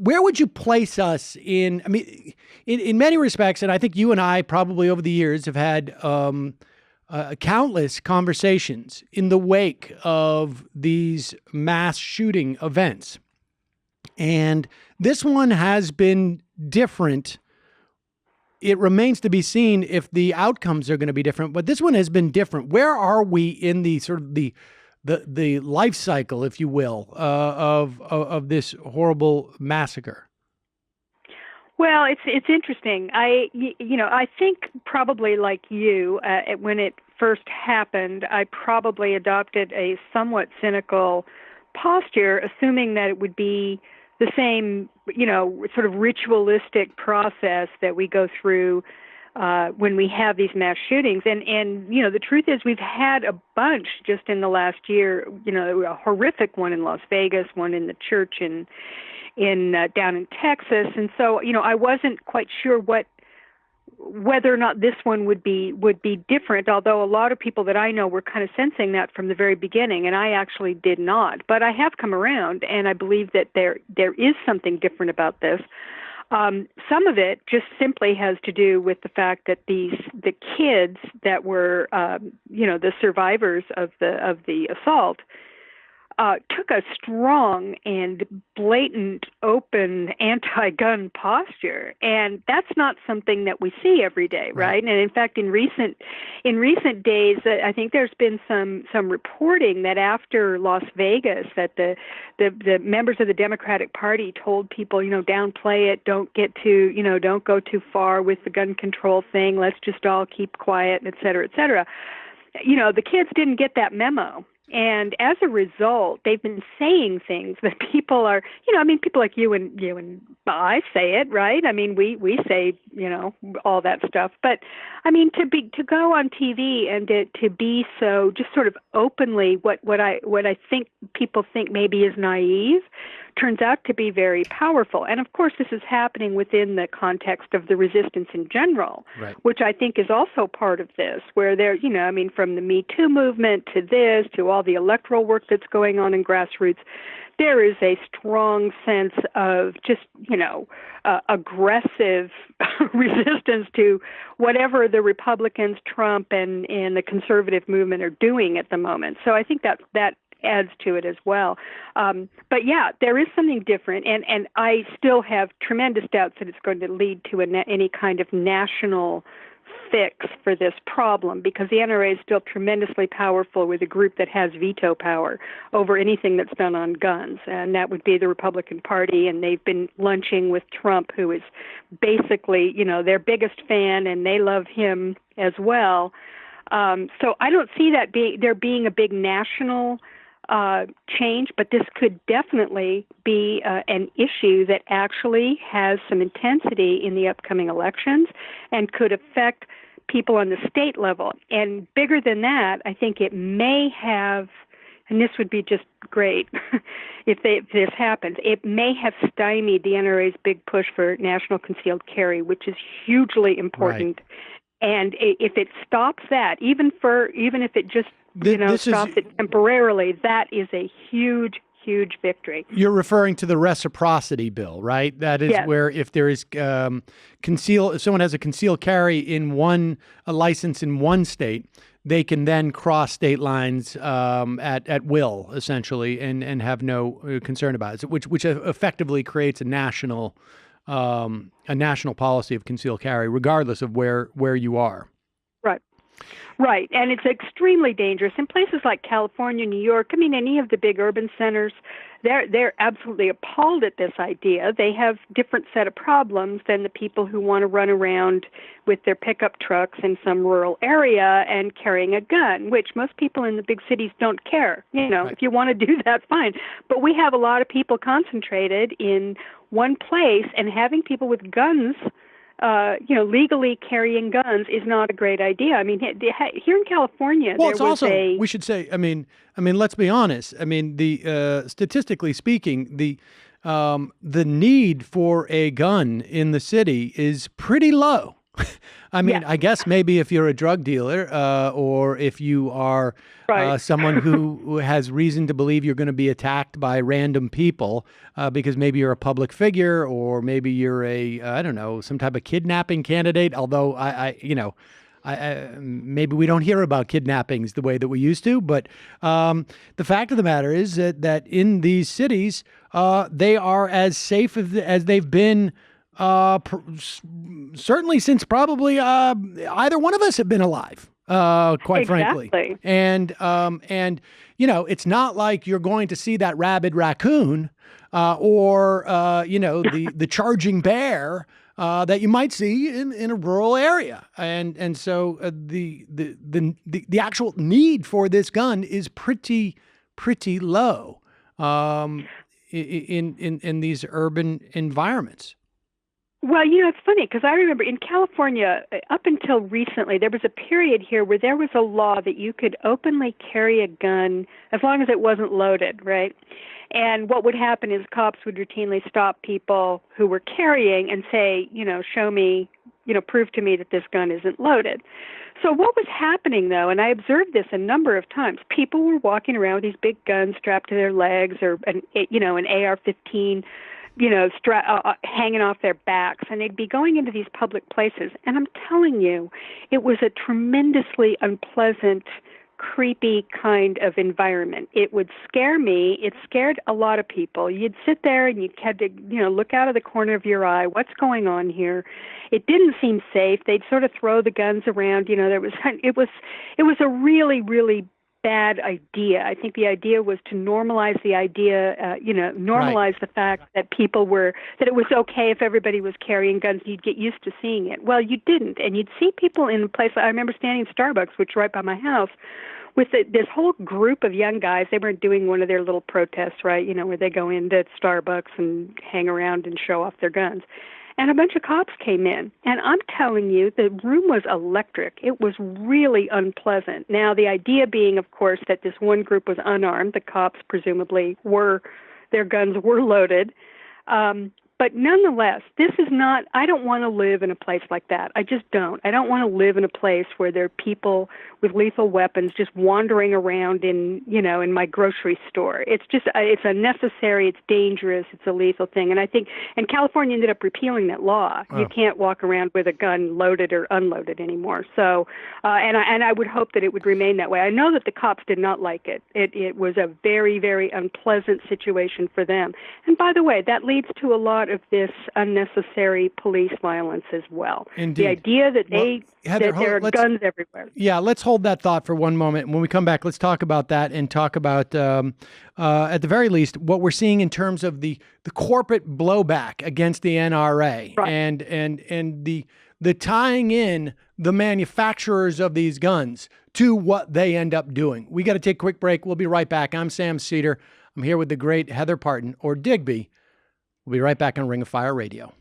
where would you place us in? I mean, in many respects, and I think you and I probably over the years have had countless conversations in the wake of these mass shooting events. And this one has been different. It remains to be seen if the outcomes are going to be different, but this one has been different. Where are we in the sort of the life cycle, if you will, of this horrible massacre? Well, it's interesting. I think probably like you, when it first happened, I probably adopted a somewhat cynical posture, assuming that it would be the same, sort of ritualistic process that we go through when we have these mass shootings. And the truth is we've had a bunch just in the last year, a horrific one in Las Vegas, one in the church in down in Texas. And so, I wasn't quite sure whether or not this one would be different, although a lot of people that I know were kind of sensing that from the very beginning, and I actually did not. But I have come around, and I believe that there is something different about this. Some of it just simply has to do with the fact that the kids that were, the survivors of the assault, took a strong and blatant, open anti-gun posture, and that's not something that we see every day, right? And in fact, in recent days, I think there's been some reporting that after Las Vegas, that the members of the Democratic Party told people, downplay it, don't go too far with the gun control thing. Let's just all keep quiet, et cetera, et cetera. The kids didn't get that memo. And as a result, they've been saying things that people are, people like you and I say it, right? I mean, we say, all that stuff. But I mean, to go on TV and to be so just sort of openly what I think people think maybe is naive turns out to be very powerful. And of course, this is happening within the context of the resistance in general, right, which I think is also part of this, where there, from the Me Too movement to this, to all the electoral work that's going on in grassroots, there is a strong sense of just, aggressive resistance to whatever the Republicans, Trump, and the conservative movement are doing at the moment. So I think that adds to it as well. But yeah, there is something different, and I still have tremendous doubts that it's going to lead to any kind of national fix for this problem, because the NRA is still tremendously powerful with a group that has veto power over anything that's done on guns, and that would be the Republican Party, and they've been lunching with Trump, who is basically, their biggest fan, and they love him as well. So I don't see that there being a big national change, but this could definitely be an issue that actually has some intensity in the upcoming elections and could affect people on the state level. And bigger than that, I think it may have, and this would be just great if this happens, it may have stymied the NRA's big push for national concealed carry, which is hugely important. Right. And if it stops that, even if it just stops it temporarily, that is a huge victory. You're referring to the reciprocity bill, right? That is where if there is if someone has a concealed carry in a license in one state, they can then cross state lines at will, essentially, and have no concern about it, which effectively creates a national policy of concealed carry, regardless of where you are. Right, and it's extremely dangerous in places like California, New York. I mean, any of the big urban centers, they're absolutely appalled at this idea. They have different set of problems than the people who want to run around with their pickup trucks in some rural area and carrying a gun, which most people in the big cities don't care. Right. If you want to do that, fine. But we have a lot of people concentrated in one place, and having people with guns legally carrying guns is not a great idea. I mean, here in California, well, we should say, I mean, let's be honest. I mean, statistically speaking, the need for a gun in the city is pretty low. I mean, Yeah, I guess maybe if you're a drug dealer, or if you are right. someone who has reason to believe you're going to be attacked by random people, because maybe you're a public figure, or maybe you're I don't know, some type of kidnapping candidate. Although maybe we don't hear about kidnappings the way that we used to. But the fact of the matter is that in these cities, they are as safe as they've been, certainly since probably either one of us have been alive, quite frankly. Exactly. And it's not like you're going to see that rabid raccoon, or the charging bear, that you might see in a rural area. And so the actual need for this gun is pretty low, in these urban environments. Well, it's funny because I remember in California, up until recently, there was a period here where there was a law that you could openly carry a gun as long as it wasn't loaded, right? And what would happen is cops would routinely stop people who were carrying and say, show me, prove to me that this gun isn't loaded. So what was happening, though, and I observed this a number of times, people were walking around with these big guns strapped to their legs, or an AR-15, hanging off their backs, and they'd be going into these public places. And I'm telling you, it was a tremendously unpleasant, creepy kind of environment. It would scare me. It scared a lot of people. You'd sit there and you had to, look out of the corner of your eye. What's going on here? It didn't seem safe. They'd sort of throw the guns around. It was a really, really bad idea. I think the idea was to normalize the idea, normalize Right. the fact that that it was okay if everybody was carrying guns. You'd get used to seeing it. Well, you didn't. And you'd see people in a place, I remember standing in Starbucks, which is right by my house, with this whole group of young guys. They were doing one of their little protests, right, where they go into Starbucks and hang around and show off their guns. And a bunch of cops came in. And I'm telling you, the room was electric. It was really unpleasant. Now, the idea being, of course, that this one group was unarmed. The cops presumably their guns were loaded. But nonetheless, this is not, I don't want to live in a place like that. I just don't. I don't want to live in a place where there are people with lethal weapons just wandering around in my grocery store. It's just, it's unnecessary, it's dangerous, it's a lethal thing. And I think, and California ended up repealing that law. Oh. You can't walk around with a gun loaded or unloaded anymore. So, and I would hope that it would remain that way. I know that the cops did not like it. It was a very, very unpleasant situation for them. And by the way, that leads to a lot of this unnecessary police violence as well. Indeed. The idea that Heather, that there are guns everywhere. Yeah, let's hold that thought for one moment. When we come back, let's talk about that and talk about, at the very least, what we're seeing in terms of the corporate blowback against the NRA, Right. and the tying in the manufacturers of these guns to what they end up doing. We got to take a quick break. We'll be right back. I'm Sam Seder. I'm here with the great Heather Parton, or Digby. We'll be right back on Ring of Fire Radio.